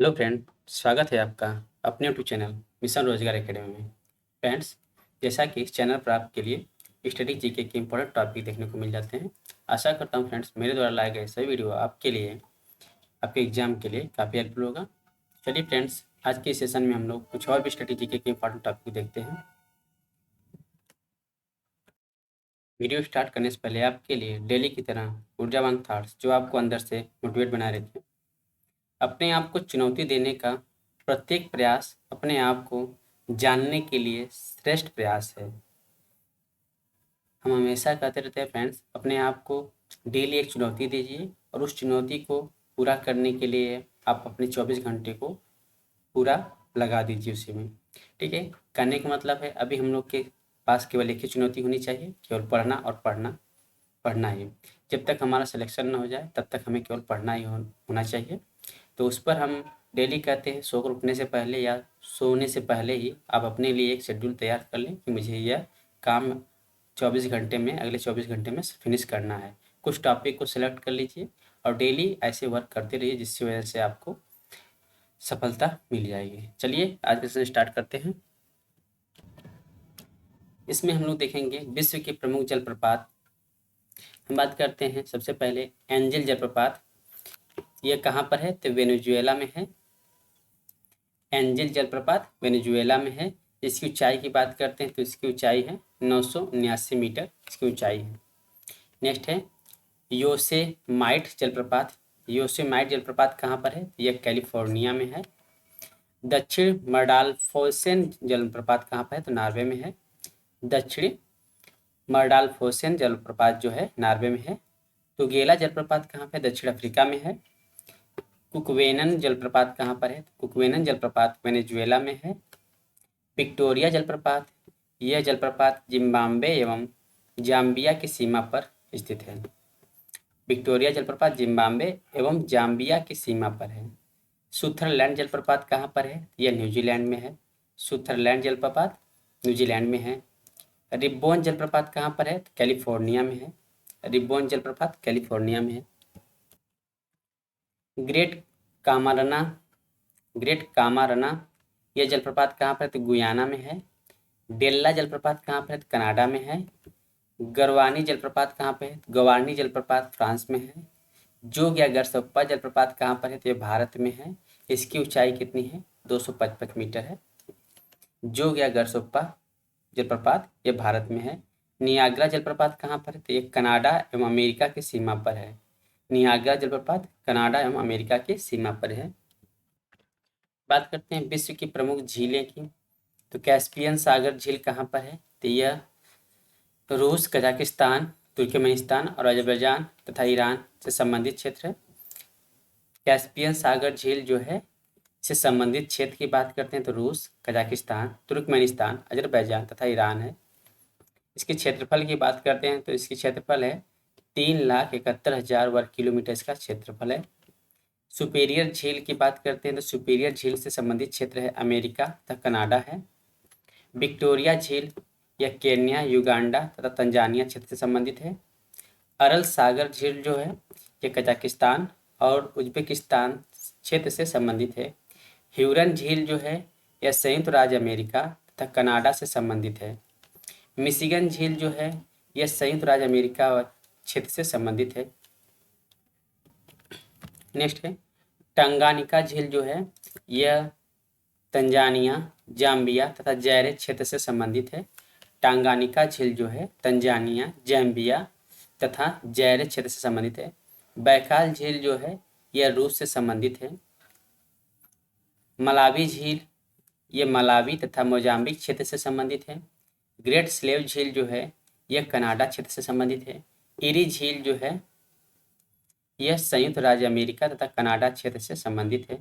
Hello friend, स्वागत है आपका अपने यूट्यूब चैनल मिशन रोजगार एकेडमी में। फ्रेंड्स, जैसा कि इस चैनल पर आपके लिए स्टडी जीके के इंपॉर्टेंट टॉपिक देखने को मिल जाते हैं। आशा करता हूं फ्रेंड्स मेरे द्वारा लाए गए सभी वीडियो आपके लिए आपके एग्जाम के लिए काफ़ी हेल्पफुल होगा। चलिए फ्रेंड्स, आज के इस सेशन में हम लोग कुछ और भी स्टडी जीके के इंपॉर्टेंट टॉपिक देखते हैं। वीडियो स्टार्ट करने से पहले आपके लिए डेली की तरह ऊर्जावान थॉट्स जो आपको अंदर से मोटिवेट बनाए रखें। अपने आप को चुनौती देने का प्रत्येक प्रयास अपने आप को जानने के लिए श्रेष्ठ प्रयास है। हम हमेशा कहते रहते हैं फ्रेंड्स, अपने आप को डेली एक चुनौती दीजिए और उस चुनौती को पूरा करने के लिए आप अपने 24 घंटे को पूरा लगा दीजिए उसी में। ठीक है, कहने का मतलब है अभी हम लोग के पास केवल एक ही चुनौती होनी चाहिए, केवल पढ़ना और पढ़ना ही। जब तक हमारा सिलेक्शन ना हो जाए तब तक हमें केवल पढ़ना ही होना चाहिए। तो उस पर हम डेली कहते हैं सोकर उठने से पहले या सोने से पहले ही आप अपने लिए एक शेड्यूल तैयार कर लें कि मुझे यह काम 24 घंटे में अगले 24 घंटे में फिनिश करना है। कुछ टॉपिक को सिलेक्ट कर लीजिए और डेली ऐसे वर्क करते रहिए जिसकी वजह से आपको सफलता मिल जाएगी। चलिए आज का सेशन स्टार्ट करते हैं। इसमें हम लोग देखेंगे विश्व के प्रमुख जलप्रपात। हम बात करते हैं सबसे पहले एंजल जलप्रपात। यह कहाँ पर है? तो वेनेजुएला में है। एंजल जलप्रपात वेनेजुएला में है। इसकी ऊंचाई की बात करते हैं तो इसकी ऊंचाई है 979 मीटर इसकी ऊंचाई है। नेक्स्ट है योसेमाइट जलप्रपात। योसेमाइट जलप्रपात कहाँ पर है? यह कैलिफोर्निया में है। दक्षिण मर्डालफोसेन जलप्रपात कहाँ पर है? तो नॉर्वे में है। दक्षिण मर्डालफोसेन जलप्रपात जो है नॉर्वे में है। तुगेला जलप्रपात कहाँ पे? दक्षिण अफ्रीका में है। कुकवेनन जलप्रपात कहाँ पर है? कुकवेनन जलप्रपात वेनेजुएला में है। विक्टोरिया जलप्रपात, यह जलप्रपात जिम्बाब्वे एवं जाम्बिया की सीमा पर स्थित है। विक्टोरिया जलप्रपात जिम्बाब्वे एवं जाम्बिया की सीमा पर है। सुथरलैंड जलप्रपात कहाँ पर है? यह न्यूजीलैंड में है। सुथरलैंड जलप्रपात न्यूजीलैंड में है। रिब्बोन जलप्रपात कहाँ पर है? कैलिफोर्निया में है। रिब्बोन जलप्रपात कैलिफोर्निया में है। ग्रेट कामारना ग्रेट कामारना यह जलप्रपात कहाँ पर है? तो गुयाना में है। डेल्ला जलप्रपात कहाँ पर है? तो कनाडा में है। गरवानी जलप्रपात कहाँ पे है? गवानी जलप्रपात फ्रांस में है। जोग या गरसप्पा जलप्रपात कहाँ पर है? तो ये भारत में है। इसकी ऊंचाई कितनी है? 255 मीटर है। जोग या गरसप्पा जलप्रपात ये भारत में है। नियाग्रा जलप्रपात कहाँ पर है? तो ये कनाडा एवं अमेरिका की सीमा पर है। नियाग्रा जलप्रपात कनाडा एवं अमेरिका की सीमा पर है। बात करते हैं विश्व की प्रमुख झीलें की। तो कैस्पियन सागर झील कहाँ पर है? तो यह रूस, कजाकिस्तान, तुर्कमेनिस्तान और अजरबैजान तथा ईरान से संबंधित क्षेत्र है। कैस्पियन सागर झील जो है से संबंधित क्षेत्र की बात करते हैं तो रूस, कजाकिस्तान, तुर्कमेनिस्तान, अजरबैजान तथा ईरान है। इसके क्षेत्रफल की बात करते हैं तो इसकी क्षेत्रफल है 3,71,000 वर्ग किलोमीटर इसका क्षेत्रफल है। सुपेरियर झील की बात करते हैं तो सुपेरियर झील से संबंधित क्षेत्र है अमेरिका तथा कनाडा है। विक्टोरिया झील यह केन्या, युगांडा तथा तंजानिया क्षेत्र से संबंधित है। अरल सागर झील जो है यह कजाकिस्तान और उज्बेकिस्तान क्षेत्र से संबंधित है। ह्यूरन झील जो है यह संयुक्त राज्य अमेरिका तथा कनाडा से संबंधित है। मिशिगन झील जो है यह संयुक्त राज्य अमेरिका क्षेत्र से संबंधित है। नेक्स्ट है टंगानिका झील जो है यह तंजानिया, जाम्बिया तथा जैरे क्षेत्र से संबंधित है। टांगानिका झील जो है तंजानिया, जाम्बिया तथा जैरे क्षेत्र से संबंधित है। बैकाल झील जो है यह रूस से संबंधित है। मलावी झील ये मलावी तथा मोजाम्बिक क्षेत्र से संबंधित है। ग्रेट स्लेव झील जो है यह कनाडा क्षेत्र से संबंधित है। इरी झील जो है यह संयुक्त राज्य अमेरिका तथा कनाडा क्षेत्र से संबंधित है।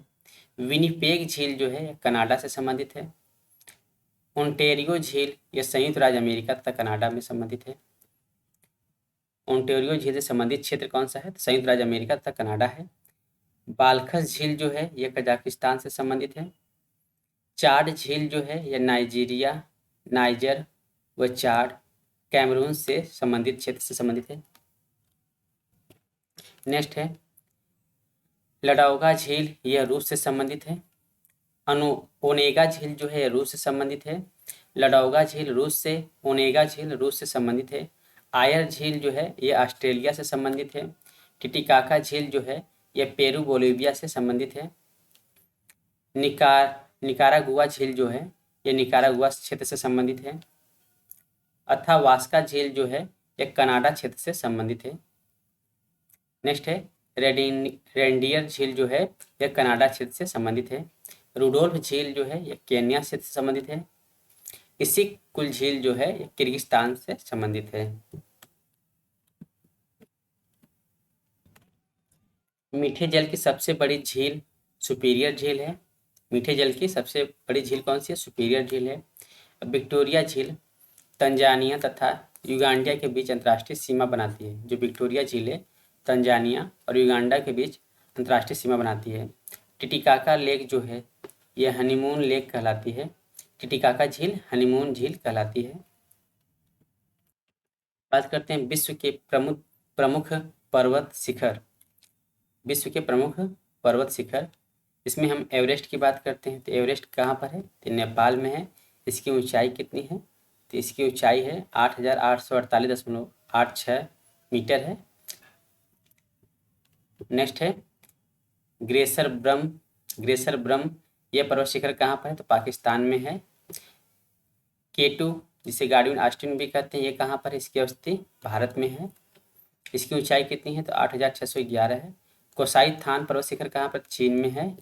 विनिपेग झील जो है कनाडा से संबंधित है। ओंटेरियो झील यह संयुक्त राज्य अमेरिका तथा कनाडा में संबंधित है। ओंटेरियो झील से संबंधित क्षेत्र कौन सा है? तो संयुक्त राज्य अमेरिका तथा कनाडा है। बालखस झील जो है यह कजाकिस्तान से संबंधित है। चाड झील जो है यह नाइजीरिया, नाइजर व चाड, कैमरून से संबंधित क्षेत्र से संबंधित है। नेक्स्ट है लडौगा झील यह रूस से संबंधित है। ओनेगा झील जो है रूस से संबंधित है। लडौगा झील रूस से, ओनेगा झील रूस से संबंधित है। आयर झील जो है ये ऑस्ट्रेलिया से संबंधित है। टिटिकाका झील जो है यह पेरू बोलिविया से संबंधित है। निकारागुआ झील जो है ये निकारागुआ क्षेत्र से संबंधित है। अथावास्का झील जो है यह कनाडा क्षेत्र से संबंधित है। नेक्स्ट है रेंडियर झील जो है यह कनाडा क्षेत्र से संबंधित है। रुडोल्फ झील जो है यह केन्या क्षेत्र से संबंधित है। इसिक-कुल झील जो है यह किर्गिस्तान से संबंधित है। मीठे जल की सबसे बड़ी झील सुपीरियर झील है। मीठे जल की सबसे बड़ी झील कौन सी है? सुपीरियर झील है। विक्टोरिया झील तंजानिया तथा युगांडा के बीच अंतर्राष्ट्रीय सीमा बनाती है। जो विक्टोरिया झील है तंजानिया और युगांडा के बीच अंतर्राष्ट्रीय सीमा बनाती है। टिटिकाका लेक जो है यह हनीमून लेक कहलाती है। टिटिकाका झील हनीमून झील कहलाती है। बात करते हैं विश्व के प्रमुख पर्वत शिखर। विश्व के प्रमुख पर्वत शिखर, इसमें हम एवरेस्ट की बात करते हैं। तो एवरेस्ट कहाँ पर है? तो नेपाल में है। इसकी ऊंचाई कितनी है? तो इसकी ऊंचाई है 8,848.86 मीटर है। नेक्स्ट है ग्लेशियर ब्रह्म यह पर्वत शिखर कहाँ पर है? तो पाकिस्तान में है। K2 जिसे गार्डियन ऑस्टिन भी कहते हैं, ये कहाँ पर है? इसकी अवस्थी भारत में है। इसकी ऊंचाई कितनी है? तो 8,611 है। कोसाई थान पर्वत शिखर कहाँ पर? चीन में है।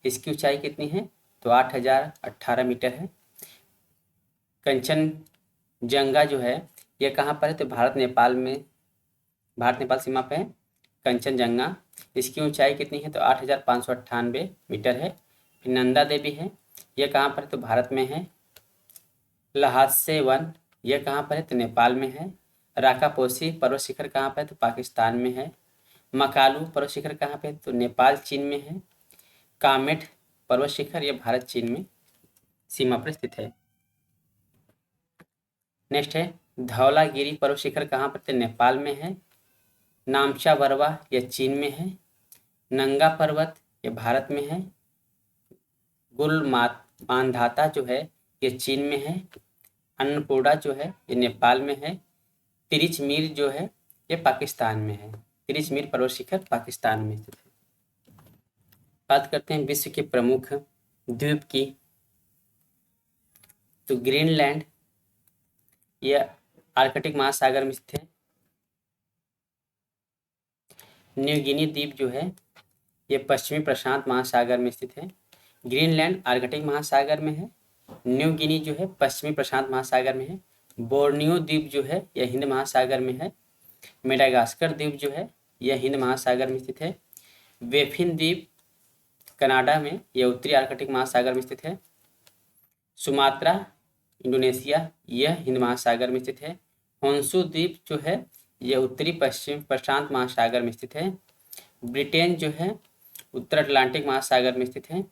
इसकी ऊंचाई कितनी है? तो 8,018 मीटर है। कंचनजंगा जो है यह कहाँ पर है? तो भारत नेपाल सीमा पे है कंचनजंगा। इसकी ऊंचाई कितनी है? तो 8,598 मीटर है। फिर नंदा देवी है, यह कहाँ पर है? तो भारत में है। लहासे वन यह कहाँ पर है? तो नेपाल में है। राकापोसी पर्वत शिखर कहाँ पर है? तो पाकिस्तान में है। मकालू पर्वत शिखर कहाँ पे है? तो नेपाल चीन में है। कामेट पर्वत शिखर यह भारत चीन में सीमा पर स्थित है। नेक्स्ट है धौलागिरी पर्वत शिखर कहाँ पर? तो नेपाल में है। नामचा बरवा यह चीन में है। नंगा पर्वत यह भारत में है। मानधाता जो है यह चीन में है। अन्नपूर्णा जो है ये नेपाल में है। तिरिचमीर जो है ये पाकिस्तान में है। तिरिचमीर पर्वत शिखर पाकिस्तान में स्थित है। बात करते हैं विश्व के प्रमुख द्वीप की। तो ग्रीनलैंड यह आर्कटिक महासागर में स्थित है। न्यू गिनी द्वीप जो है यह पश्चिमी प्रशांत महासागर में स्थित है। ग्रीनलैंड आर्कटिक महासागर में है। न्यू गिनी जो है पश्चिमी प्रशांत महासागर में है। बोर्नियो द्वीप जो है यह हिंद महासागर में है। मेडागास्कर द्वीप जो है यह हिंद महासागर में स्थित है। वेफिन द्वीप कनाडा में यह उत्तरी आर्कटिक महासागर में स्थित है। सुमात्रा इंडोनेशिया यह हिंद महासागर में स्थित है। होन्शु द्वीप जो है यह उत्तरी पश्चिम प्रशांत महासागर में स्थित है। ब्रिटेन जो है उत्तर अटलांटिक महासागर में स्थित है।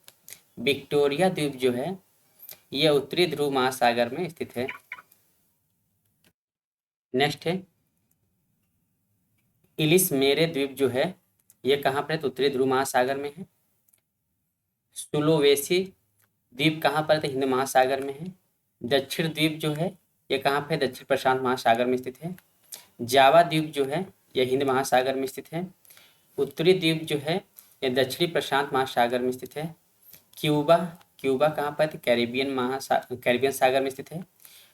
विक्टोरिया द्वीप जो है यह उत्तरी ध्रुव महासागर में स्थित है। नेक्स्ट है इलिस मेरे द्वीप जो है यह कहाँ पर है? तो उत्तरी ध्रुव महासागर में है। सुलोवेसी द्वीप कहाँ पर है? तो हिंद महासागर में है। दक्षिण द्वीप जो है यह कहाँ पे? दक्षिण प्रशांत महासागर में स्थित है। जावा द्वीप जो है यह हिंद महासागर में स्थित है। उत्तरी द्वीप जो है यह दक्षिणी प्रशांत महासागर में स्थित है। क्यूबा कहाँ पर? कैरिबियन सागर में स्थित है।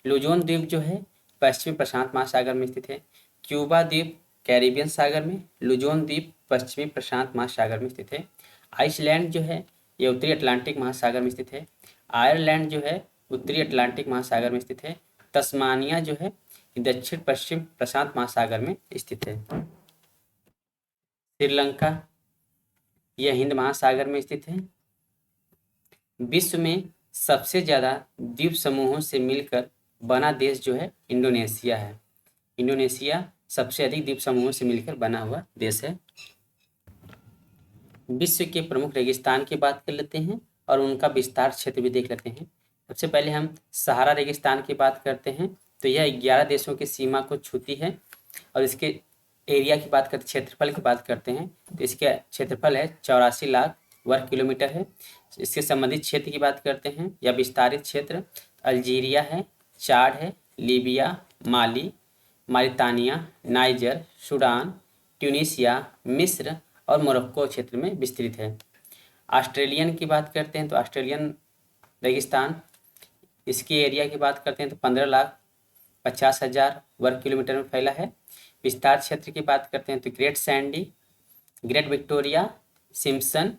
लुजोन द्वीप जो है पश्चिमी प्रशांत महासागर में स्थित है। क्यूबा द्वीप कैरिबियन सागर में, लुजोन द्वीप पश्चिमी प्रशांत महासागर में स्थित है। आइसलैंड जो है यह उत्तरी अटलांटिक महासागर में स्थित है। आयरलैंड जो है उत्तरी अटलांटिक महासागर में स्थित है। तस्मानिया जो है दक्षिण पश्चिम प्रशांत महासागर में स्थित है। श्रीलंका यह हिंद महासागर में स्थित है। विश्व में सबसे ज्यादा द्वीप समूहों से मिलकर बना देश जो है इंडोनेशिया है। इंडोनेशिया सबसे अधिक द्वीप समूहों से मिलकर बना हुआ देश है। विश्व के प्रमुख रेगिस्तान की बात कर लेते हैं और उनका विस्तार क्षेत्र भी देख लेते हैं। सबसे पहले हम सहारा रेगिस्तान की बात करते हैं। तो यह 11 देशों की सीमा को छूती है और इसके एरिया की बात करते, क्षेत्रफल की बात करते हैं तो इसका क्षेत्रफल है 84 लाख वर्ग किलोमीटर है। इसके संबंधित क्षेत्र की बात करते हैं या विस्तारित क्षेत्र, अल्जीरिया है, चाड है, लीबिया, माली, मारितानिया, नाइजर, सूडान, ट्यूनीशिया, मिस्र और मोरक्को क्षेत्र में विस्तृत है। ऑस्ट्रेलियन की बात करते हैं तो ऑस्ट्रेलियन रेगिस्तान, इसकी एरिया की बात करते हैं तो 15,50,000 वर्ग किलोमीटर में फैला है। विस्तार क्षेत्र की बात करते हैं तो great Sandy, great Victoria, Simpson,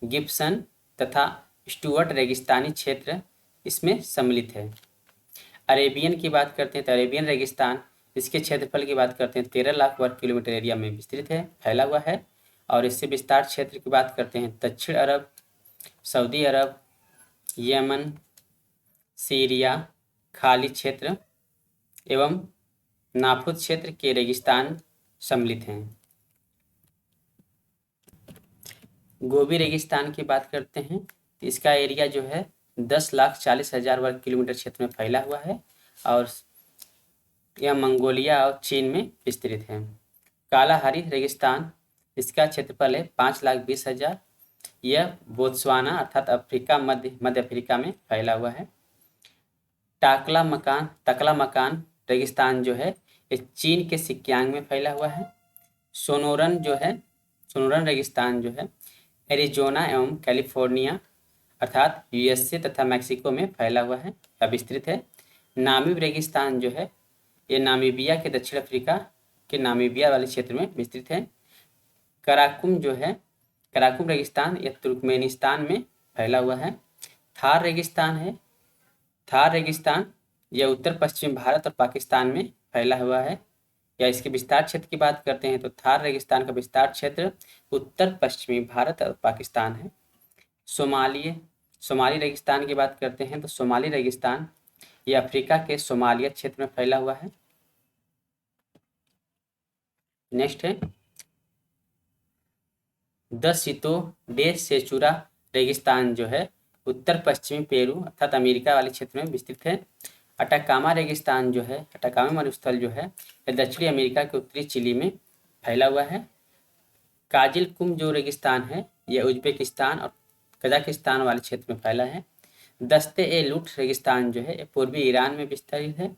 Gibson तथा स्टुअर्ट रेगिस्तानी क्षेत्र इसमें सम्मिलित है। अरेबियन की बात करते हैं तो अरेबियन रेगिस्तान, इसके क्षेत्रफल की बात करते हैं 13 लाख वर्ग किलोमीटर एरिया में विस्तृत है, फैला हुआ है। और इससे विस्तार क्षेत्र की बात करते हैं दक्षिण अरब, सऊदी अरब, यमन, सीरिया, खाली क्षेत्र एवं नाफुद क्षेत्र के रेगिस्तान सम्मिलित हैं। गोबी रेगिस्तान की बात करते हैं तो इसका एरिया जो है 10,40,000 वर्ग किलोमीटर क्षेत्र में फैला हुआ है और यह मंगोलिया और चीन में विस्तृत है। कालाहारी रेगिस्तान, इसका क्षेत्रफल है 5,20,000, यह बोत्सवाना अर्थात अफ्रीका, मध्य अफ्रीका में फैला हुआ है। तकला मकान रेगिस्तान जो है ये चीन के सिक्यांग में फैला हुआ है। सोनोरन रेगिस्तान जो है एरिजोना एवं कैलिफोर्निया अर्थात यूएसए तथा मैक्सिको में फैला हुआ है या विस्तृत है। नामीब रेगिस्तान जो है ये नामीबिया के दक्षिण अफ्रीका के नामीबिया वाले क्षेत्र में विस्तृत है। कराकुम रेगिस्तान ये तुर्कमेनिस्तान में फैला हुआ है। थार रेगिस्तान यह उत्तर पश्चिम भारत और पाकिस्तान में फैला हुआ है। या इसके विस्तार क्षेत्र की बात करते हैं तो थार रेगिस्तान का विस्तार क्षेत्र उत्तर पश्चिमी भारत और पाकिस्तान है। सोमाली रेगिस्तान की बात करते हैं तो सोमाली रेगिस्तान यह अफ्रीका के सोमालिया क्षेत्र में फैला हुआ है। नेक्स्ट है द सितो डे सेचुरा रेगिस्तान जो है उत्तर पश्चिमी पेरू अर्थात अमेरिका वाले क्षेत्र में विस्तृत है। अटाकामा रेगिस्तान जो है, अटाकामा मरुस्थल जो है यह दक्षिणी अमेरिका के उत्तरी चिली में फैला हुआ है। काजिलकुम जो रेगिस्तान है यह उज्बेकिस्तान और कजाकिस्तान वाले क्षेत्र में फैला है। दस्ते ए लूट रेगिस्तान जो है पूर्वी ईरान में विस्तृत है।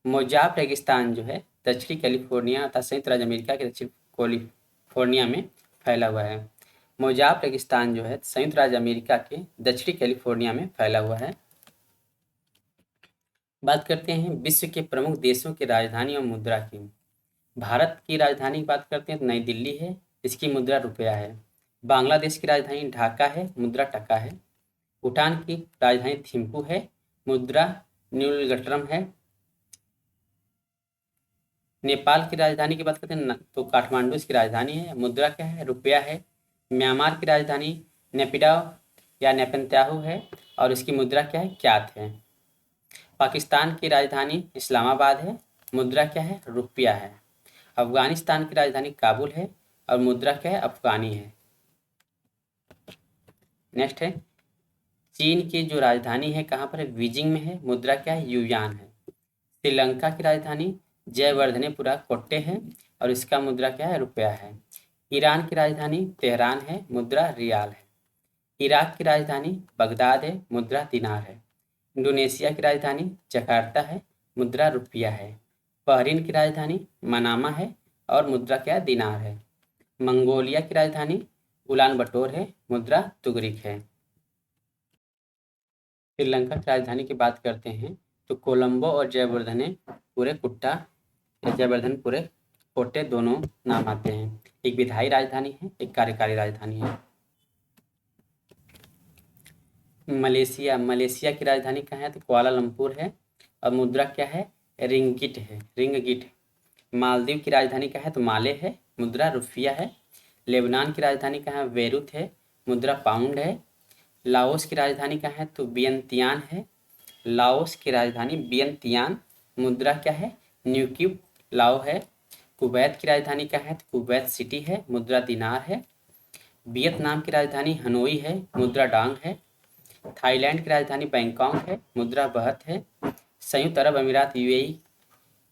मोजाब रेगिस्तान जो है दक्षिणी कैलिफोर्निया तथा संयुक्त राज्य अमेरिका के दक्षिण कैलिफोर्निया में फैला हुआ है। मोजाब रेगिस्तान जो है संयुक्त राज्य अमेरिका के दक्षिणी कैलिफोर्निया में फैला हुआ है। बात करते हैं विश्व के प्रमुख देशों की राजधानी और मुद्रा की। भारत की राजधानी की बात करते हैं तो नई दिल्ली है, इसकी मुद्रा रुपया है। बांग्लादेश की राजधानी ढाका है, मुद्रा टका है। भूटान की राजधानी थिम्पू है, मुद्रा न्यूलगट्रम है। नेपाल की राजधानी की बात करते हैं तो काठमांडू इसकी राजधानी है, मुद्रा क्या है, रुपया है। म्यांमार की राजधानी नेपिडाव या नेपन्त्याहू है और इसकी मुद्रा क्या है, क्यात है। पाकिस्तान की राजधानी इस्लामाबाद है, मुद्रा क्या है, रुपया है। अफगानिस्तान की राजधानी काबुल है और मुद्रा क्या है, अफगानी है। नेक्स्ट है चीन की जो राजधानी है कहाँ पर है, बीजिंग में है, मुद्रा क्या है, युआन है। श्रीलंका की राजधानी जयवर्धनेपुरा कोट्टे है और इसका मुद्रा क्या है, रुपया है। ईरान की राजधानी तेहरान है, मुद्रा रियाल है। इराक की राजधानी बगदाद है, मुद्रा दिनार है। इंडोनेशिया की राजधानी जकार्ता है, मुद्रा रुपया है। बहरीन की राजधानी मनामा है और मुद्रा क्या दिनार है। मंगोलिया की राजधानी उलान बटोर है, मुद्रा तुगरिक है। श्रीलंका की राजधानी की बात करते हैं तो कोलंबो और जयवर्धनेपुरे कुट्टा या जयवर्धनपुरे कोट्टे दोनों नाम आते हैं। एक विधायी राजधानी है, एक कार्यकारी राजधानी है। मलेशिया की राजधानी कहाँ है तो कुआलालंपुर है और मुद्रा क्या है, रिंगिट। मालदीव की राजधानी कहाँ है तो माले है, मुद्रा रुपया है। लेबनान की राजधानी कहाँ है, बेरूत है, मुद्रा पाउंड है। लाओस की राजधानी कहाँ है तो वियंतियान है, लाओस की राजधानी वियंतियान, मुद्रा क्या है, न्यूक्यूब लाओ है। कुवैत की राजधानी कहाँ है तो कुवैत सिटी है, मुद्रा दिनार है। वियतनाम की राजधानी हनोई है, मुद्रा डांग है। थाईलैंड की राजधानी बैंकॉक है, मुद्रा बहत है। संयुक्त अरब अमीरात यूएई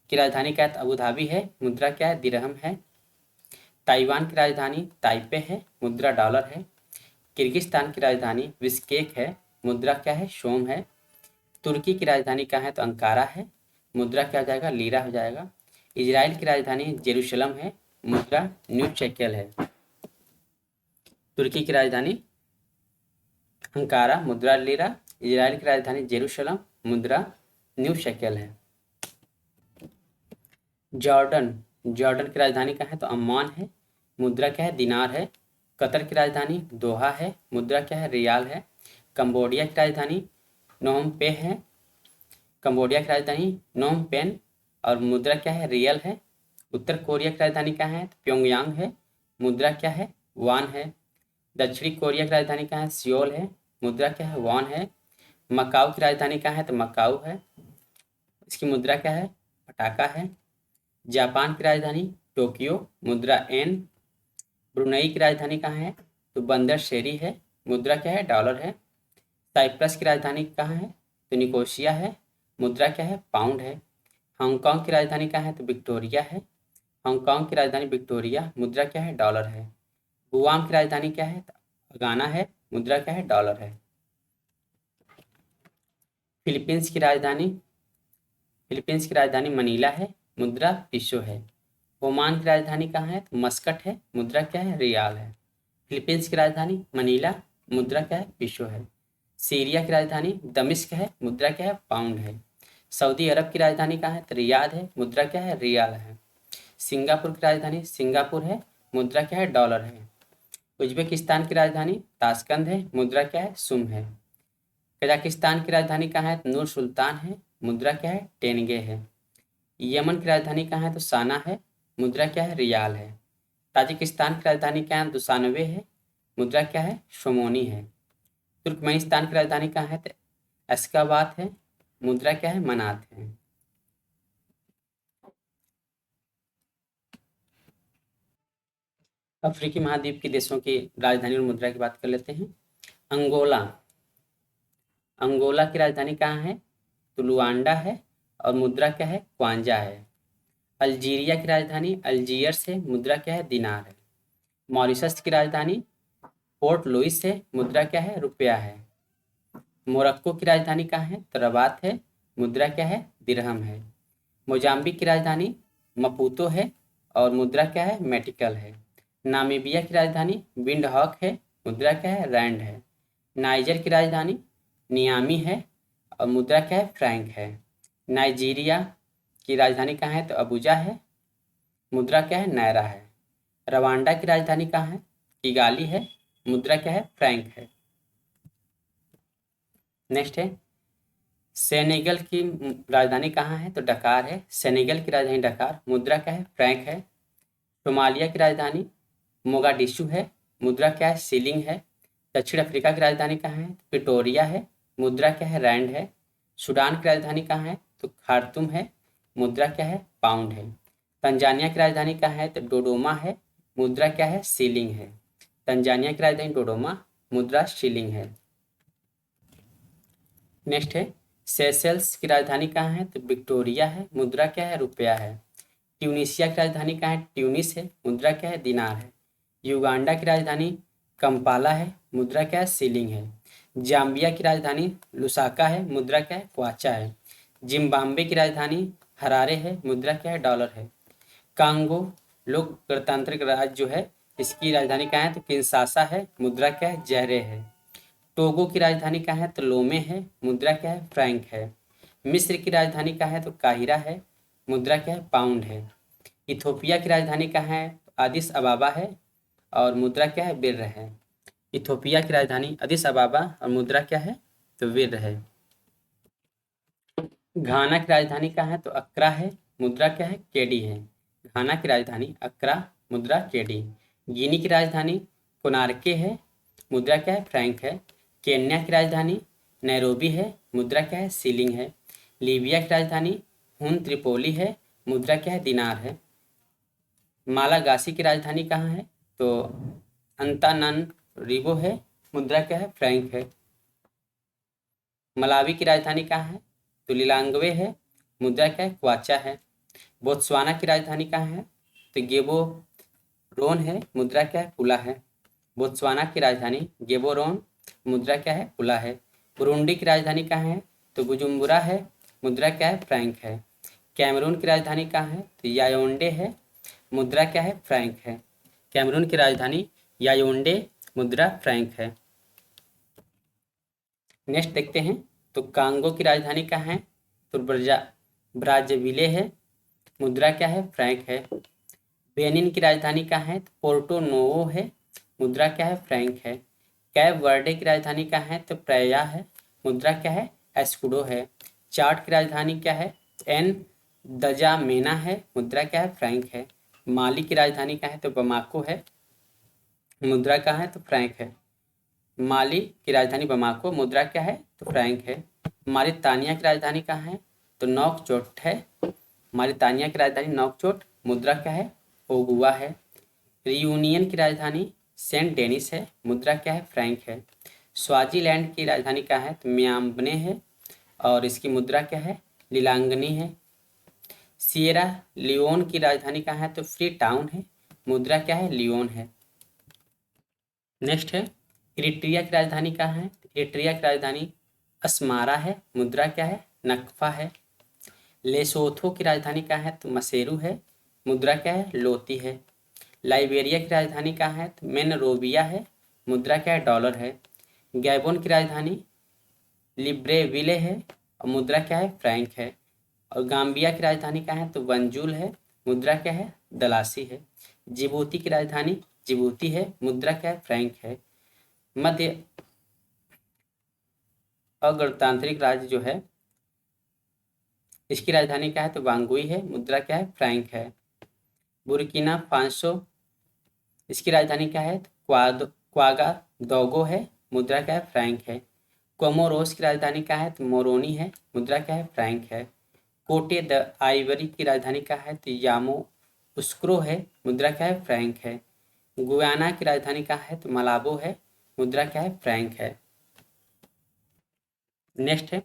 की राजधानी क्या है, अबू धाबी है, मुद्रा क्या है, दिरहम है। ताइवान की राजधानी ताइपे है, मुद्रा डॉलर है। किर्गिस्तान की राजधानी बिश्केक है, मुद्रा क्या है, सोम है। तुर्की की राजधानी कहाँ है, तो अंकारा है, मुद्रा क्या हो जाएगा, लीरा हो जाएगा। इजराइल की राजधानी जेरूशलम है, मुद्रा न्यू शेकेल है। तुर्की की राजधानी अंकारा, मुद्रा लीरा। इजराइल की राजधानी जेरूशलम, मुद्रा न्यू शेकेल है। जॉर्डन, जॉर्डन की राजधानी कहाँ है, तो अम्मान है, मुद्रा क्या है, दिनार है। कतर की राजधानी दोहा है, मुद्रा क्या है, रियाल है। कंबोडिया की राजधानी नोम पे है, कंबोडिया की राजधानी नोम पेन और मुद्रा क्या है, रियल है। उत्तर कोरिया की राजधानी कहाँ है, तो प्योंगयांग है, मुद्रा क्या है, वान है। दक्षिणी कोरिया की राजधानी कहाँ है, सियोल है, मुद्रा क्या है, वॉन है। मकाऊ की राजधानी कहाँ है, तो मकाऊ है, इसकी मुद्रा क्या है, पटाखा है। जापान की राजधानी टोक्यो, मुद्रा एन। ब्रुनई की राजधानी कहाँ है, तो बंदर शेरी है, मुद्रा क्या है, डॉलर है। साइप्रस की राजधानी कहाँ है, तो निकोसिया है, मुद्रा क्या है, पाउंड है। हांगकांग की राजधानी कहाँ है, तो विक्टोरिया है, हांगकांग की राजधानी विक्टोरिया, मुद्रा क्या है, डॉलर है। गुआम की राजधानी क्या है, तो गाना है, मुद्रा क्या है, डॉलर है। फिलीपींस की राजधानी मनीला है, मुद्रा पिसो है। ओमान की राजधानी कहाँ है, तो मस्कट है, मुद्रा क्या है, रियाल है। फिलीपींस की राजधानी मनीला, मुद्रा क्या है, पिसो है। सीरिया की राजधानी दमिश्क है, मुद्रा क्या है, पाउंड है। सऊदी अरब की राजधानी कहाँ है, तो रियाद है, मुद्रा क्या है, रियाल है। सिंगापुर की राजधानी सिंगापुर है, मुद्रा क्या है, डॉलर है। उज्बेकिस्तान की राजधानी ताशकंद है, मुद्रा क्या है, सुम है। कजाकिस्तान की राजधानी कहाँ है, तो नूर सुल्तान है, मुद्रा क्या है, टेनगे है। यमन की राजधानी कहाँ है, तो साना है, मुद्रा क्या है, रियाल है। ताजिकिस्तान की राजधानी क्या है, दुसानवे है, मुद्रा क्या है, शोमोनी है। तुर्कमेनिस्तान की राजधानी कहाँ है, तो अश्गाबाद है, मुद्रा क्या है, मनात है। अफ्रीकी महाद्वीप के देशों की राजधानी और मुद्रा की बात कर लेते हैं। अंगोला, अंगोला की राजधानी कहाँ है, तो लुआंडा है और मुद्रा क्या है, क्वांजा है। अल्जीरिया की राजधानी अल्जीयर्स है, मुद्रा क्या है, दिनार है। मॉरिशस की राजधानी पोर्ट लुइस है, मुद्रा क्या है, रुपया है। मोरक्को की राजधानी कहाँ है, तो रबात है, मुद्रा क्या है, दिरहम है। मोजाम्बिक की राजधानी मपूतो है और मुद्रा क्या है, मेटिकल है। नामीबिया की राजधानी विंडहॉक है, मुद्रा क्या है, रैंड है। नाइजर की राजधानी नियामी है और मुद्रा क्या है, फ्रैंक है। नाइजीरिया की राजधानी कहाँ है, तो अबुजा है, मुद्रा क्या है, नायरा है। रवांडा की राजधानी कहाँ है, किगाली है, मुद्रा क्या है, फ्रैंक है। नेक्स्ट है सेनेगल की राजधानी कहाँ है, तो डकार है, सेनेगल की राजधानी डकार, मुद्रा क्या है, फ्रैंक है। सोमालिया की राजधानी मोगाडिशु है, मुद्रा क्या है, सीलिंग है। दक्षिण अफ्रीका की राजधानी कहाँ है, प्रिटोरिया है, मुद्रा क्या है, रैंड है। सूडान की राजधानी कहाँ है, तो खार्तूम है, मुद्रा क्या है, पाउंड है। तंजानिया की राजधानी कहाँ है, तो डोडोमा है, मुद्रा क्या है, सीलिंग है। तंजानिया की राजधानी डोडोमा, मुद्रा शीलिंग है। नेक्स्ट है सेशेल्स की राजधानी कहाँ है, तो विक्टोरिया है, मुद्रा क्या है, रुपया है। ट्यूनिशिया की राजधानी कहाँ है, ट्यूनिस है, मुद्रा क्या है, दिनार है। युगांडा की राजधानी कंपाला है, मुद्रा क्या है, सीलिंग है। जाम्बिया की राजधानी लुसाका है, मुद्रा क्या है, क्वाचा है। जिम्बाब्वे की राजधानी हरारे है, मुद्रा क्या है, डॉलर है। कांगो लोक गणतांत्रिक राज्य जो है इसकी राजधानी कहाँ है, तो किंशासा है, मुद्रा क्या है, जहरे है। टोगो की राजधानी कहाँ है, तो लोमे है, मुद्रा क्या है, फ्रैंक है। मिस्र की राजधानी कहाँ है, तो काहिरा है, मुद्रा क्या है, पाउंड है। इथोपिया की राजधानी कहाँ है, तो अदिस अबाबा है और मुद्रा क्या है, बिर्र है। इथोपिया की राजधानी अदिस अबाबा और मुद्रा क्या है, तो बिर्र है। घाना की राजधानी कहाँ है, तो अक्रा है, मुद्रा क्या है, केडी है। घाना की राजधानी अक्रा, मुद्रा केडी। गिनी की राजधानी कोनार्के है, मुद्रा क्या है, फ्रैंक है। केन्या की राजधानी नैरोबी है, मुद्रा क्या है, सीलिंग है। लीबिया की राजधानी हुन त्रिपोली है, मुद्रा क्या है, दिनार है। मालागासी की राजधानी कहाँ है, तो अंताननरिवो है, मुद्रा क्या है, फ्रैंक है। मलावी की राजधानी कहाँ है, तो लिलांगवे है, मुद्रा क्या है, क्वाचा है। बोत्सवाना की राजधानी कहाँ है, तो गेबो रोन है, मुद्रा क्या है? पुला है। बोत्सवाना की राजधानी गेबोरोन, मुद्रा क्या है? पुला है। बुरुंडी की राजधानी कहाँ है? तो बुजुम्बुरा है, मुद्रा क्या है? फ्रैंक है। कैमरून की राजधानी कहाँ है? तो याओंडे है, मुद्रा क्या है? फ्रैंक है। कैमरून की राजधानी याओंडे, मुद्रा फ्रैंक है। नेक्स्ट देखते हैं, तो कांगो की राजधानी कहाँ है? तो ब्राज़ाविले है, मुद्रा क्या है? फ्रैंक है। बेनिन की राजधानी कहाँ है? तो पोर्टो नोवो है, मुद्रा क्या है? फ्रैंक है। कैप वर्डे की राजधानी कहाँ है? तो प्रया है, मुद्रा क्या है? एस्कुडो है। चाड की राजधानी क्या है? एन दजामेना है, मुद्रा क्या है? फ्रैंक है। माली की राजधानी कहाँ है? तो बमाको है, मुद्रा कहाँ है? तो फ्रैंक है। माली की राजधानी बमाको, मुद्रा क्या है? तो फ्रैंक है। मारितानिया की राजधानी कहाँ है? तो नौकचोट है, मारितानिया की राजधानी नौकचोट, मुद्रा क्या है? ओगुआ है। रियूनियन की राजधानी सेंट डेनिस है, मुद्रा क्या है? फ्रैंक है। स्वाजीलैंड की राजधानी क्या है? तो म्यांबने है, और इसकी मुद्रा क्या है? लिलांगनी है। सिएरा लियोन की राजधानी कहाँ है? तो फ्री टाउन है, मुद्रा क्या है? लियोन है। नेक्स्ट है, इरिट्रिया की राजधानी कहाँ है? इरिट्रिया की राजधानी अस्मारा है, मुद्रा क्या है? नक्फा है। लेसोथो की राजधानी कहाँ है? तो मसेरू है, मुद्रा क्या है? लोती है। लाइबेरिया की राजधानी कहाँ है? तो मेनरोविया है, मुद्रा क्या है? डॉलर है। गैबोन की राजधानी लिब्रेविले है, और मुद्रा क्या है? फ्रैंक है। और गाम्बिया की राजधानी कहाँ है? तो बंजुल है, मुद्रा क्या है? दलासी है। जिबूती की राजधानी जिबूती है, मुद्रा क्या है? फ्रैंक है। मध्य अगणतांत्रिक राज्य जो है, इसकी राजधानी क्या है? तो बांगुई है, मुद्रा क्या है? फ्रैंक है। बुर्किना फासो, इसकी राजधानी क्या है? तो क्वागा दोगो है, मुद्रा क्या है? फ्रैंक है। कोमोरोस की राजधानी क्या है? तो मोरोनी है, मुद्रा क्या है? फ्रैंक है। कोटे द आइवरी की राजधानी क्या है? तो यामो उस्क्रो है, मुद्रा क्या है? फ्रैंक है। गुयाना की राजधानी क्या है? तो मलाबो है, मुद्रा क्या है? फ्रैंक है। नेक्स्ट है,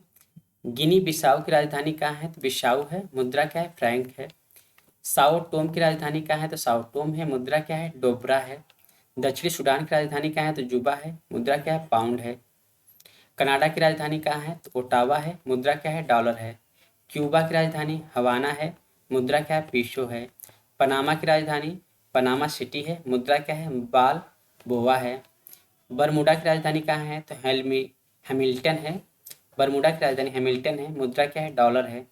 गिनी बिसाऊ की राजधानी कहाँ है? तो बिसाऊ है, मुद्रा क्या है? फ्रैंक है। साओ टोम की राजधानी कहाँ है? तो साओ टोम है, मुद्रा क्या है? डोबरा है। दक्षिणी सूडान की राजधानी कहाँ है? तो जुबा है, मुद्रा क्या है? पाउंड है। कनाडा की राजधानी कहाँ है? तो ओटावा है, मुद्रा क्या है? डॉलर है। क्यूबा की राजधानी हवाना है, मुद्रा क्या है? पीसो है। पनामा की राजधानी पनामा सिटी है, मुद्रा क्या है? बाल बोवा है। बरमूडा की राजधानी कहाँ है? तो हैमिल्टन है, बरमूडा की राजधानी हैमिल्टन है, मुद्रा क्या है? डॉलर है।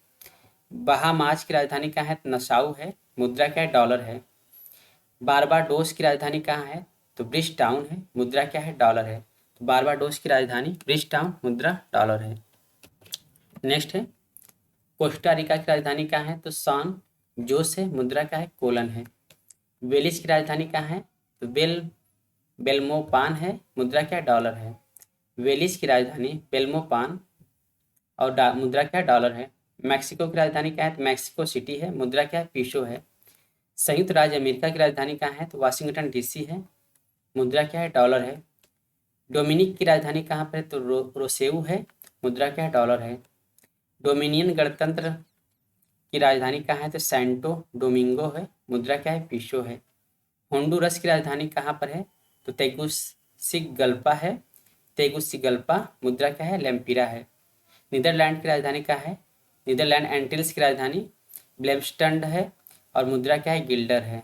बहामास की राजधानी कहाँ है? तो नसाउ है, मुद्रा क्या है? डॉलर है। बारबाडोस की राजधानी कहाँ है? तो ब्रिज टाउन है, मुद्रा क्या है? डॉलर है। तो बारबाडोस की राजधानी ब्रिज टाउन, मुद्रा डॉलर है। नेक्स्ट है, कोस्टा रिका की राजधानी कहाँ है? तो सान जोस है, मुद्रा क्या है? कोलन है। वेलिस की राजधानी कहाँ है? तो बेल्मोपान है, मुद्रा क्या है? डॉलर है। वेलिस की राजधानी बेल्मोपान, और मुद्रा क्या है? डॉलर है। मैक्सिको की राजधानी क्या है? तो मैक्सिको सिटी है, मुद्रा क्या है? पीसो है। संयुक्त राज्य अमेरिका की राजधानी कहाँ है? तो वाशिंगटन डीसी है, मुद्रा क्या है? डॉलर है। डोमिनिक की राजधानी कहाँ पर है? तो रोसेऊ है, मुद्रा क्या है? डॉलर है। डोमिनियन गणतंत्र की राजधानी कहाँ है? तो सैंटो डोमिंगो है, मुद्रा क्या है? पीसो है। होंडुरस की राजधानी कहाँ पर है? तो तेगुसिगल्पा है, तेगुसिगल्पा, मुद्रा क्या है? लेम्पिरा है। नीदरलैंड की राजधानी क्या है? नीदरलैंड एंटिल्स की राजधानी ब्लेमस्टंड है, और मुद्रा क्या है? गिल्डर है।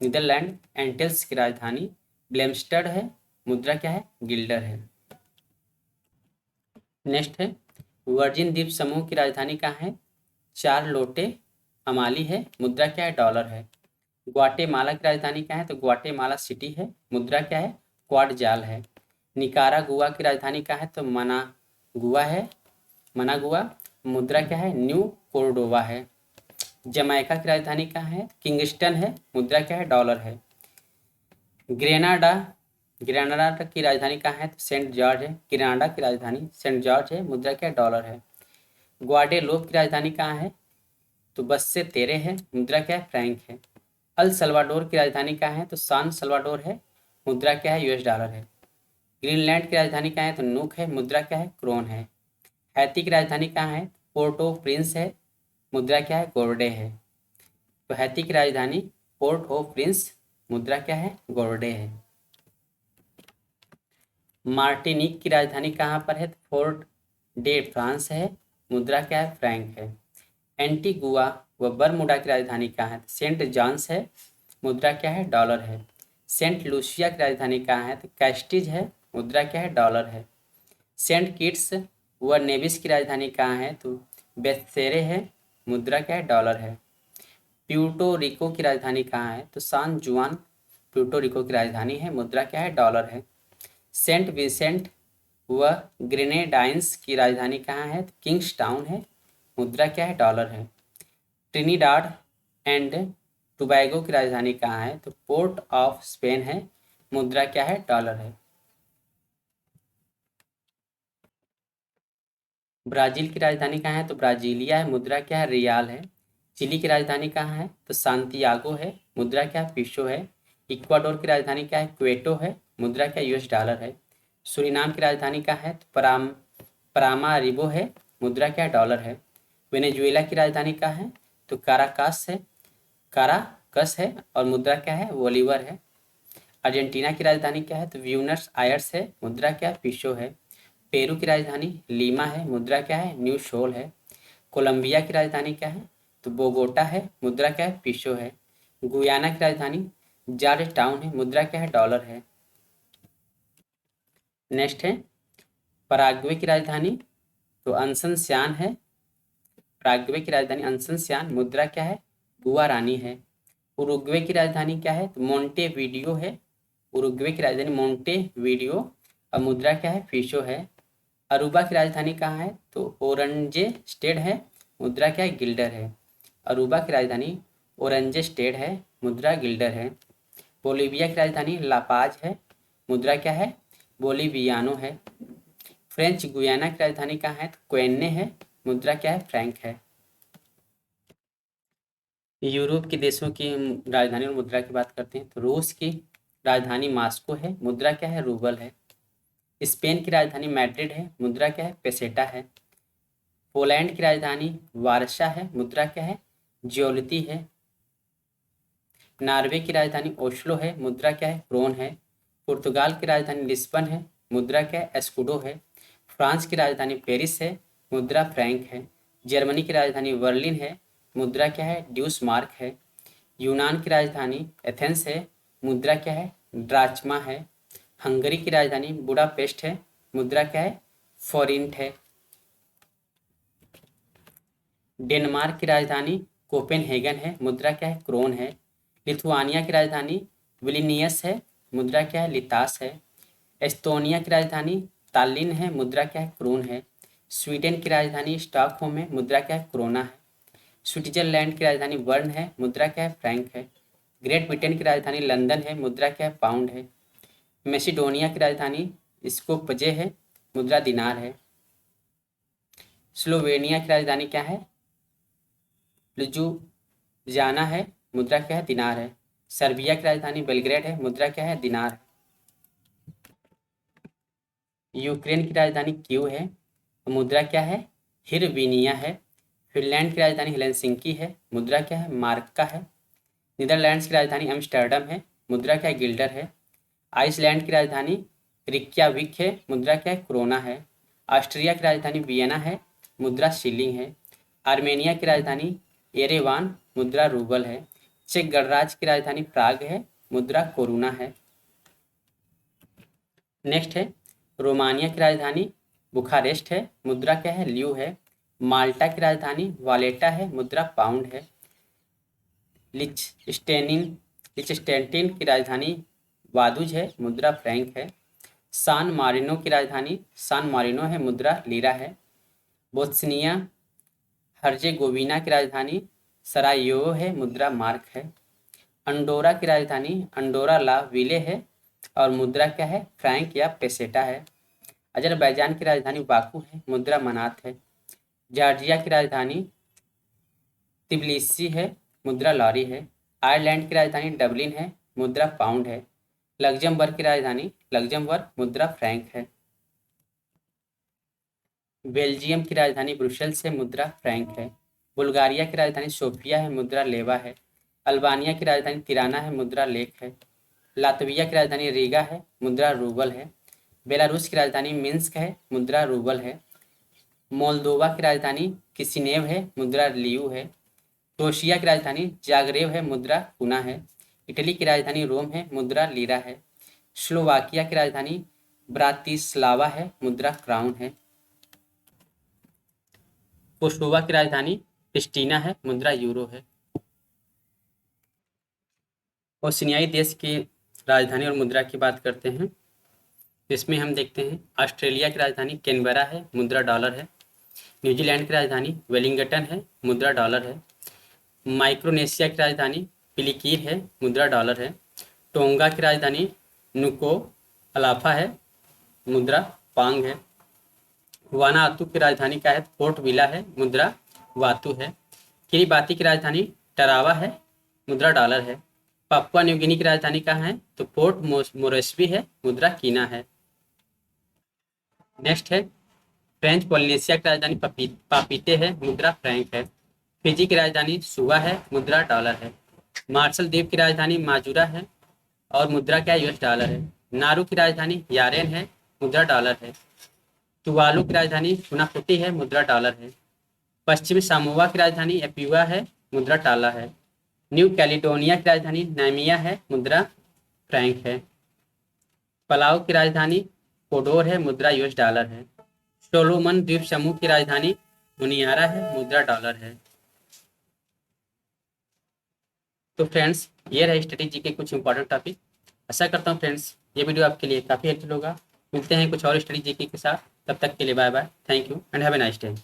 नीदरलैंड एंटिल्स की राजधानी ब्लेमस्टड है, मुद्रा क्या है? गिल्डर है। नेक्स्ट है, वर्जिन द्वीप समूह की राजधानी कहाँ है? चारलोटे अमाली है, मुद्रा क्या है? डॉलर है। ग्वाटेमाला की राजधानी क्या है? तो ग्वाटेमाला सिटी है, मुद्रा क्या है? क्वाड जाल है। निकारागुआ की राजधानी क्या है? तो मनागुआ है, मनागुआ, मुद्रा क्या है? न्यू कोर्डोवा है। जमैका की राजधानी कहाँ है? किंगस्टन है, मुद्रा क्या है? डॉलर है। ग्रेनाडा ग्रेनाडा की राजधानी कहाँ है? तो सेंट जॉर्ज है, ग्रेनाडा की राजधानी सेंट जॉर्ज है, मुद्रा क्या है? डॉलर है। ग्वाडेलोप की राजधानी कहाँ है? तो बस से तेरे है, मुद्रा क्या है? फ्रैंक है। अल सल्वाडोर की राजधानी कहाँ है? तो सान सल्वाडोर है, मुद्रा क्या है? यूएस डॉलर है। ग्रीनलैंड की राजधानी कहाँ है? तो नूक है, मुद्रा क्या है? क्रोन है। हैती की राजधानी कहाँ है? पोर्ट ऑफ प्रिंस है, मुद्रा क्या है? गोर्डे है। तो हैती की राजधानी पोर्ट ऑफ प्रिंस, मुद्रा क्या है? गोल्डे है। मार्टिनिक की राजधानी कहाँ पर है? फोर्ट डे फ्रांस है, मुद्रा क्या है? फ्रैंक है। एंटीगुआ व बरमूडा की राजधानी कहाँ है? सेंट जॉन्स है, मुद्रा क्या है? डॉलर है। सेंट लूसिया की राजधानी कहाँ है? तो कैस्टिज है, मुद्रा क्या है? डॉलर है। सेंट किट्स व नेविस की राजधानी कहाँ है? तो बेसेरे है, मुद्रा क्या है? डॉलर है। प्यूर्टो रिको की राजधानी कहाँ है? तो सान जुआन प्यूर्टो रिको की राजधानी है, मुद्रा क्या है? डॉलर है। सेंट विंसेंट व ग्रेनेडाइंस की राजधानी कहाँ है? तो किंग्स टाउन है, मुद्रा क्या है? डॉलर है। ट्रिनिडाड एंड टोबैगो की राजधानी कहाँ है? तो पोर्ट ऑफ स्पेन है, मुद्रा क्या है? डॉलर है। ब्राजील की राजधानी कहाँ है? तो ब्राजीलिया है, मुद्रा क्या है? रियाल है। चिली की राजधानी कहाँ है? तो सांतियागो है, मुद्रा क्या है? पीसो है। इक्वाडोर की राजधानी क्या है? क्वेटो है, मुद्रा क्या? यूएस डॉलर है। सूरीनाम की राजधानी कहाँ है? तो परामारिबो है, मुद्रा क्या है? डॉलर है। वेनेजुएला की राजधानी कहाँ है? तो काराकास है, काराकस है, और मुद्रा क्या है? बोलीवर है। अर्जेंटीना की राजधानी क्या है? तो ब्यूनस आयर्स है, मुद्रा क्या है? पीसो है। पेरू की राजधानी लीमा है, मुद्रा क्या है? न्यू सोल है। कोलंबिया की राजधानी क्या है? तो बोगोटा है, मुद्रा क्या है? पीसो है। गुयाना की राजधानी जॉर्ज टाउन है, मुद्रा क्या है? डॉलर है। नेक्स्ट है पराग्वे की राजधानी, तो अंसन स्यान है। पराग्वे की राजधानी अंसन स्यान, मुद्रा क्या है? गुआरानी है। उरुग्वे की राजधानी क्या है? तो मोंटे वीडियो है। उरुग्वे की राजधानी मोंटे वीडियो, और मुद्रा क्या है? पीसो है। अरूबा की राजधानी कहाँ है? तो ओरंजे स्टेट है, मुद्रा क्या है? गिल्डर है। अरूबा की राजधानी ओरंजे स्टेट है, मुद्रा गिल्डर है। बोलीविया की राजधानी लापाज है, मुद्रा क्या है? बोलीवियानो है। फ्रेंच गुयाना की राजधानी कहाँ है? तो क्वेन्ने है, मुद्रा क्या है? फ्रैंक है। यूरोप के देशों की राजधानी और मुद्रा की बात करते हैं तो रूस की राजधानी मास्को है, मुद्रा क्या है? रूबल है। स्पेन की राजधानी मैड्रिड है, मुद्रा क्या है? पेसेटा है। पोलैंड की राजधानी वारसा है, मुद्रा क्या है? ज्योलिती है। नॉर्वे की राजधानी ओस्लो है, मुद्रा क्या है? क्रोन है। पुर्तगाल की राजधानी लिस्बन है, मुद्रा क्या है? एस्कुडो है। फ्रांस की राजधानी पेरिस है, मुद्रा फ्रैंक है। जर्मनी की राजधानी बर्लिन है, मुद्रा क्या है? ड्यूस मार्क है। यूनान की राजधानी एथेंस है, मुद्रा क्या है? ड्राचमा है। हंगरी की राजधानी बुडापेस्ट है, मुद्रा क्या है? फॉरिंट है। डेनमार्क की राजधानी कोपेनहेगन है, मुद्रा क्या है? क्रोन है। लिथुआनिया की राजधानी विलिनियस है, मुद्रा क्या है? लितास है। एस्तोनिया की राजधानी तालिन है, मुद्रा क्या है? क्रोन है। स्वीडन की राजधानी स्टॉकहोम है, मुद्रा क्या है? क्रोना है। स्विट्जरलैंड की राजधानी बर्न है, मुद्रा क्या है? फ्रैंक है। ग्रेट ब्रिटेन की राजधानी लंदन है, मुद्रा क्या है? पाउंड है। मैसिडोनिया की राजधानी स्कोपजे है, मुद्रा दिनार है। स्लोवेनिया की राजधानी क्या है? लुजुयाना है, मुद्रा क्या है? दिनार है। सर्बिया की राजधानी बेलग्रेड है, मुद्रा क्या है? दिनार है। यूक्रेन की राजधानी क्यू है, मुद्रा क्या है? हिरविनिया है। फिनलैंड की राजधानी हेलेंसिंकी है, मुद्रा क्या है? मार्का है। नीदरलैंड्स की राजधानी एम्स्टर्डम है, मुद्रा क्या है? गिल्डर है। आइसलैंड की राजधानी रिक्याविक है, मुद्रा क्या है? क्रोना है। ऑस्ट्रिया की राजधानी वियना है, मुद्रा शिलिंग है। आर्मेनिया की राजधानी येरेवान, मुद्रा रूबल है। चेक गणराज्य की राजधानी प्राग है, मुद्रा कोरुना है। नेक्स्ट है रोमानिया की राजधानी बुखारेस्ट है, मुद्रा क्या है? ल्यू है। माल्टा की राजधानी वालेटा है, मुद्रा पाउंड है। लिचस्टेनिन लिचस्टेंटिन की राजधानी वादुज है, मुद्रा फ्रैंक है। सान मारिनो की राजधानी सान मारिनो है, मुद्रा लीरा है। बोस्निया हर्जेगोविना की राजधानी सरायोवो है, मुद्रा मार्क है। अंडोरा की राजधानी अंडोरा ला विले है, और मुद्रा क्या है? फ्रैंक या पेसेटा है। अजरबैजान की राजधानी बाकू है, मुद्रा मनात है। जॉर्जिया की राजधानी तिबिलिसी है, मुद्रा लॉरी है। आयरलैंड की राजधानी डबलिन है, मुद्रा पाउंड है। लग्जमबर्ग की राजधानी लग्जमबर्ग, मुद्रा फ्रैंक है। बेल्जियम की राजधानी ब्रुसेल्स है, मुद्रा फ्रैंक है। बुल्गारिया की राजधानी सोफिया है, मुद्रा लेवा है। अल्बानिया की राजधानी तिराना है, मुद्रा लेक है। लातविया की राजधानी रीगा है, मुद्रा रूबल है। बेलारूस की राजधानी मिन्स्क है, मुद्रा रूबल है। मोल्दोवा की राजधानी किसिनेव है, मुद्रा लियू है। क्रोएशिया की राजधानी जागरेव है, मुद्रा कुना है। इटली की राजधानी रोम है, मुद्रा लीरा है। स्लोवाकिया की राजधानी ब्रातिस्लावा है, मुद्रा क्राउन है। कोसोवा की राजधानी प्रिस्टीना है, मुद्रा यूरो है। ओशिनियाई देश की राजधानी और मुद्रा की बात करते हैं। इसमें हम देखते हैं ऑस्ट्रेलिया की राजधानी कैनबरा है, मुद्रा डॉलर है। न्यूजीलैंड की राजधानी वेलिंगटन है, मुद्रा डॉलर है। माइक्रोनेशिया की राजधानी पिलिकीर है, मुद्रा डॉलर है। टोंगा की राजधानी नुको अलाफा है, मुद्रा पांग है। वानातु की राजधानी क्या है? पोर्ट विला है, मुद्रा वातु है। किरिबाती की राजधानी टरावा है, मुद्रा डॉलर है। पापुआ न्यू गिनी की राजधानी कहाँ है? तो पोर्ट मोरेस्बी है, मुद्रा कीना है। नेक्स्ट है फ्रेंच पॉलिनेशिया की राजधानी पापीते है, मुद्रा फ्रैंक है। फिजी की राजधानी सुवा है, मुद्रा डॉलर है। मार्शल द्वीप की राजधानी माजुरा है और मुद्रा क्या यूएस डॉलर है। नारू की राजधानी यारेन है, मुद्रा डॉलर है। तुवालू की राजधानी फुनाफुटी है, मुद्रा डॉलर है। पश्चिमी सामोआ की राजधानी एपिवा है, मुद्रा टाला है। न्यू कैलिडोनिया की राजधानी नामिया है, मुद्रा फ्रैंक है। पलाऊ की राजधानी कोडोर है, मुद्रा यूएस डॉलर है। सोलोमन द्वीप समूह की राजधानी मुनियारा है, मुद्रा डॉलर है। तो फ्रेंड्स ये रहे स्ट्रेटेजी के कुछ इंपॉर्टेंट टॉपिक। आशा करता हूँ फ्रेंड्स ये वीडियो आपके लिए काफ़ी हेल्पफुल होगा। मिलते हैं कुछ और स्ट्रेटेजी के साथ, तब तक के लिए bye bye, thank you and have a nice day.